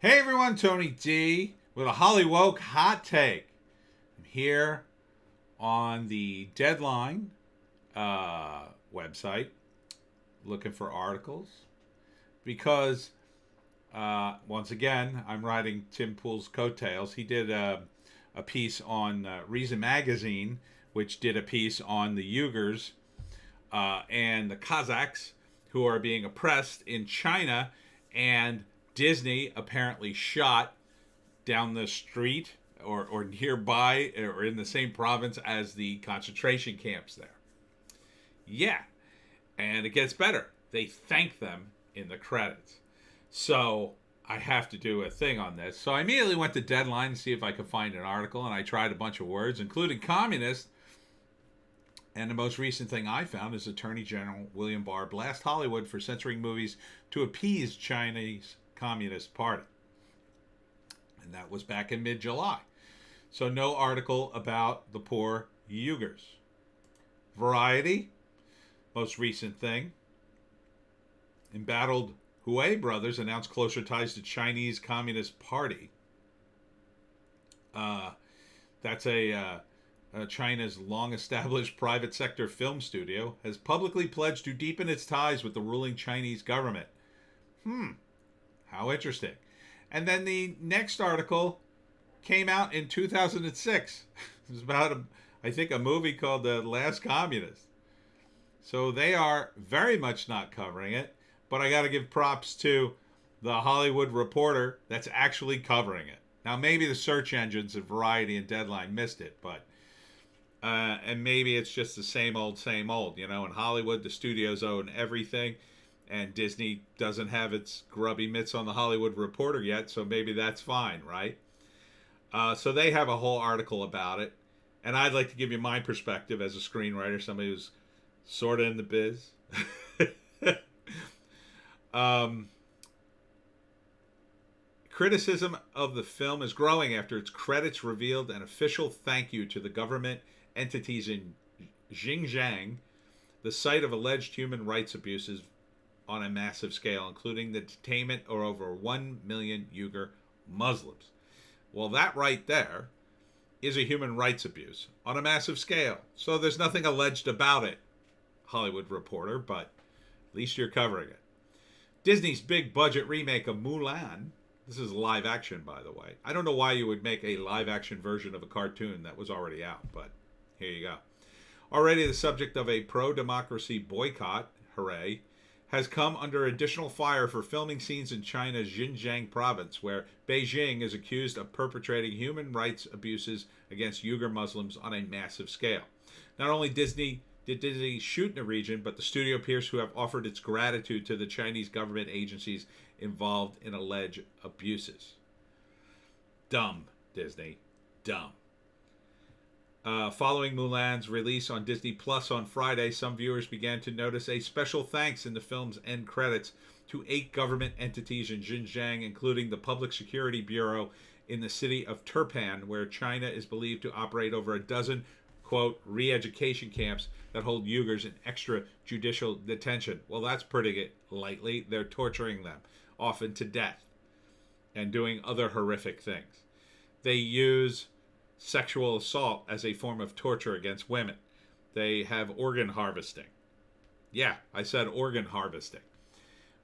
Hey everyone, Tony D with a Hollywoke hot take. I'm here on the Deadline website looking for articles because, once again, I'm riding Tim Pool's coattails. He did a piece on Reason Magazine, which did a piece on the Uyghurs and the Kazakhs who are being oppressed in China, and Disney apparently shot down the street or nearby or in the same province as the concentration camps there. Yeah, and it gets better. They thank them in the credits. So I have to do a thing on this. So I immediately went to Deadline to see if I could find an article, and I tried a bunch of words, including communist. And the most recent thing I found is Attorney General William Barr blasts Hollywood for censoring movies to appease Chinese Communist Party. And that was back in mid-July. So no article about the poor Uyghurs. Variety, most recent thing. Embattled Huey brothers announced closer ties to Chinese Communist Party. That's China's long-established private sector film studio has publicly pledged to deepen its ties with the ruling Chinese government. How interesting. And then the next article came out in 2006. It was about, I think, a movie called The Last Communist. So they are very much not covering it, but I got to give props to the Hollywood Reporter that's actually covering it. Now, maybe the search engines of Variety and Deadline missed it, but and maybe it's just the same old, same old. You know, in Hollywood, the studios own everything, and Disney doesn't have its grubby mitts on the Hollywood Reporter yet, so maybe that's fine, right? So they have a whole article about it, and I'd like to give you my perspective as a screenwriter, somebody who's sort of in the biz. Criticism of the film is growing after its credits revealed an official thank you to the government entities in Xinjiang, the site of alleged human rights abuses on a massive scale, including the detainment of over 1 million Uyghur Muslims. Well, that right there is a human rights abuse on a massive scale. So there's nothing alleged about it, Hollywood Reporter, but at least you're covering it. Disney's big budget remake of Mulan. This is live action, by the way. I don't know why you would make a live action version of a cartoon that was already out, but here you go. Already the subject of a pro-democracy boycott, hooray, has come under additional fire for filming scenes in China's Xinjiang province, where Beijing is accused of perpetrating human rights abuses against Uyghur Muslims on a massive scale. Not only did Disney shoot in the region, but the studio appears to have offered its gratitude to the Chinese government agencies involved in alleged abuses. Dumb, Disney. Dumb. Following Mulan's release on Disney Plus on Friday, some viewers began to notice a special thanks in the film's end credits to 8 government entities in Xinjiang, including the Public Security Bureau in the city of Turpan, where China is believed to operate over a dozen, quote, re-education camps that hold Uyghurs in extrajudicial detention. Well, that's putting it lightly. They're torturing them, often to death, and doing other horrific things. They use sexual assault as a form of torture against women. They have organ harvesting. Yeah, I said organ harvesting.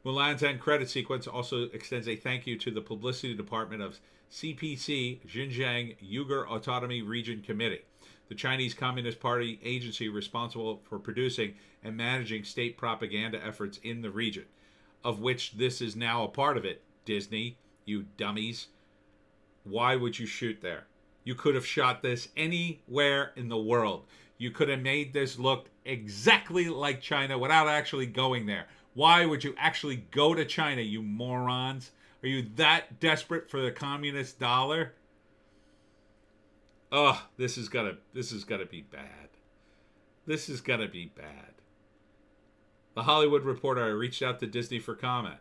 Mulan's end credit sequence also extends a thank you to the publicity department of CPC Xinjiang Uyghur Autonomy Region Committee, the Chinese Communist Party agency responsible for producing and managing state propaganda efforts in the region, of which this is now a part of it. Disney, you dummies. Why would you shoot there? You could have shot this anywhere in the world. You could have made this look exactly like China without actually going there. Why would you actually go to China, you morons? Are you that desperate for the communist dollar? Oh, this is gonna be bad. This is gonna be bad. The Hollywood Reporter reached out to Disney for comment.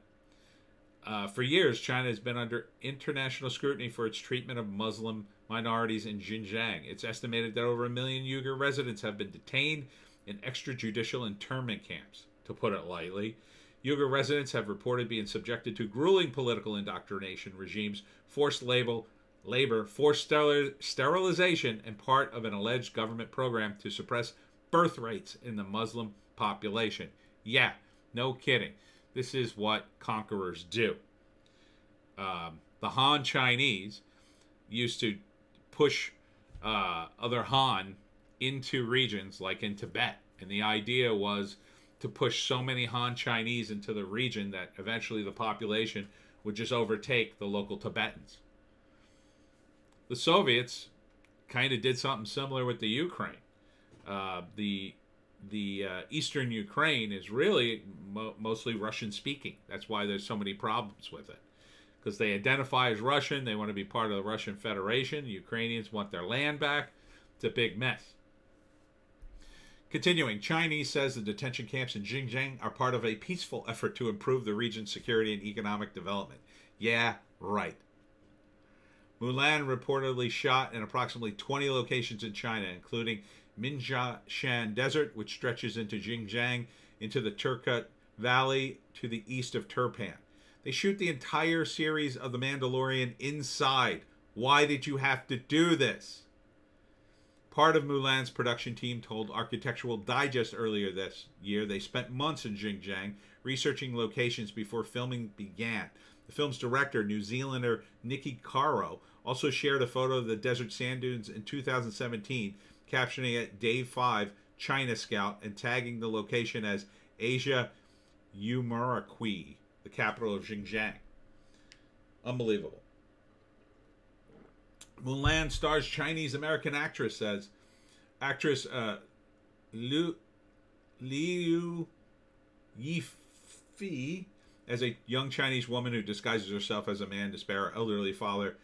For years, China has been under international scrutiny for its treatment of Muslim minorities in Xinjiang. It's estimated that over 1 million Uyghur residents have been detained in extrajudicial internment camps. To put it lightly, Uyghur residents have reported being subjected to grueling political indoctrination regimes, forced labor, forced sterilization, and part of an alleged government program to suppress birth rates in the Muslim population. Yeah, no kidding. This is what conquerors do. The Han Chinese used to push other Han into regions like in Tibet. And the idea was to push so many Han Chinese into the region that eventually the population would just overtake the local Tibetans. The Soviets kind of did something similar with the Ukraine. The eastern Ukraine is really mostly Russian speaking. That's why there's so many problems with it. Because they identify as Russian, they want to be part of the Russian Federation. The Ukrainians want their land back. It's a big mess. Continuing, Chinese says the detention camps in Xinjiang are part of a peaceful effort to improve the region's security and economic development. Yeah, right. Mulan reportedly shot in approximately 20 locations in China, including Minshan Desert, which stretches into Xinjiang, into the Turkut Valley to the east of Turpan. They shoot the entire series of The Mandalorian inside. Why did you have to do this? Part of Mulan's production team told Architectural Digest earlier this year they spent months in Xinjiang researching locations before filming began. The film's director, New Zealander Nikki Caro, also shared a photo of the desert sand dunes in 2017, captioning it Day 5 China Scout and tagging the location as Asia Umaraqui, the capital of Xinjiang. Unbelievable. Mulan stars Chinese-American actress Liu Yifei as a young Chinese woman who disguises herself as a man to spare her elderly father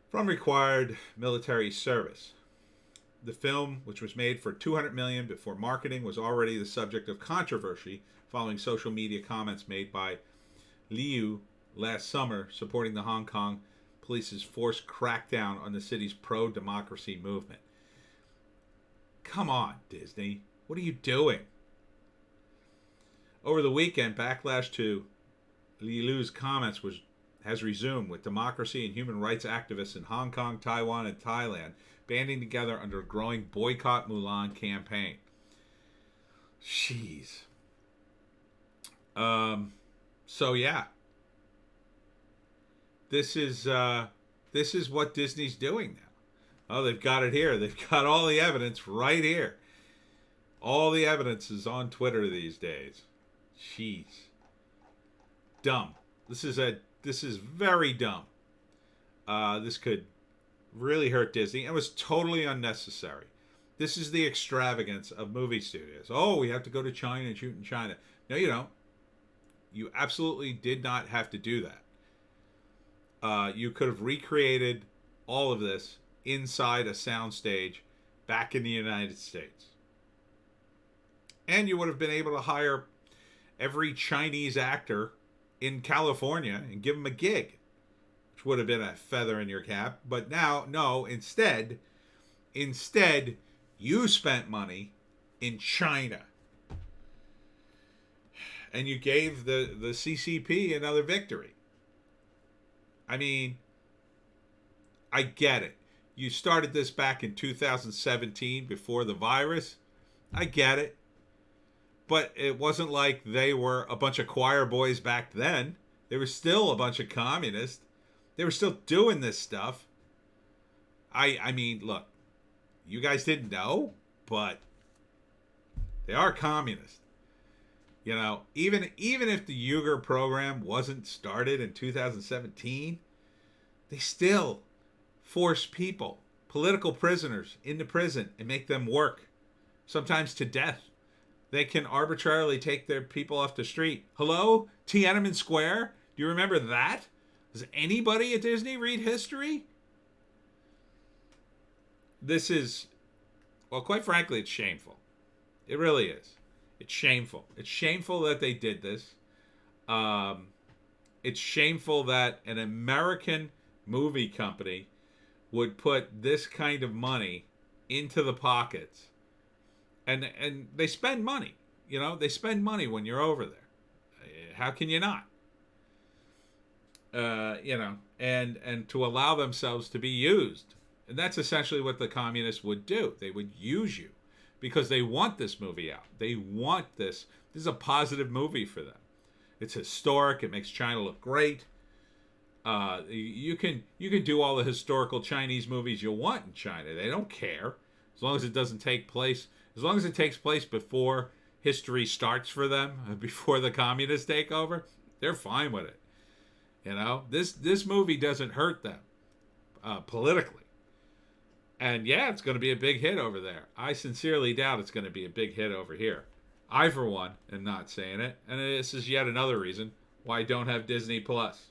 from required military service. The film, which was made for $200 million before marketing, was already the subject of controversy following social media comments made by Liu last summer supporting the Hong Kong police's forced crackdown on the city's pro-democracy movement. Come on, Disney. What are you doing? Over the weekend, backlash to Liu's comments has resumed, with democracy and human rights activists in Hong Kong, Taiwan, and Thailand banding together under a growing Boycott Mulan campaign. Jeez. So yeah. This is what Disney's doing now. Oh, they've got it here. They've got all the evidence right here. All the evidence is on Twitter these days. Jeez. Dumb. This is very dumb. This could really hurt Disney and was totally unnecessary. This is the extravagance of movie studios. Oh, we have to go to China and shoot in China. No, you don't. You absolutely did not have to do that. You could have recreated all of this inside a soundstage back in the United States. And you would have been able to hire every Chinese actor in California and give them a gig, which would have been a feather in your cap. But now, no, instead, you spent money in China. And you gave the CCP another victory. I mean, I get it. You started this back in 2017 before the virus. I get it. But it wasn't like they were a bunch of choir boys back then. They were still a bunch of communists. They were still doing this stuff. I mean, look, you guys didn't know, but they are communists. You know, even if the Uyghur program wasn't started in 2017, they still force people, political prisoners, into prison and make them work, sometimes to death. They can arbitrarily take their people off the street. Hello? Tiananmen Square? Do you remember that? Does anybody at Disney read history? This is, well, quite frankly, it's shameful. It really is. It's shameful. It's shameful that they did this. It's shameful that an American movie company would put this kind of money into the pockets. And they spend money. You know, they spend money when you're over there. How can you not? And to allow themselves to be used. And that's essentially what the communists would do. They would use you because they want this movie out. They want this. This is a positive movie for them. It's historic. It makes China look great. You can do all the historical Chinese movies you want in China. They don't care as long as it doesn't take place. As long as it takes place before history starts for them, before the communists take over, they're fine with it. This movie doesn't hurt them politically. And yeah, it's going to be a big hit over there. I sincerely doubt it's going to be a big hit over here. I, for one, am not saying it. And this is yet another reason why I don't have Disney Plus.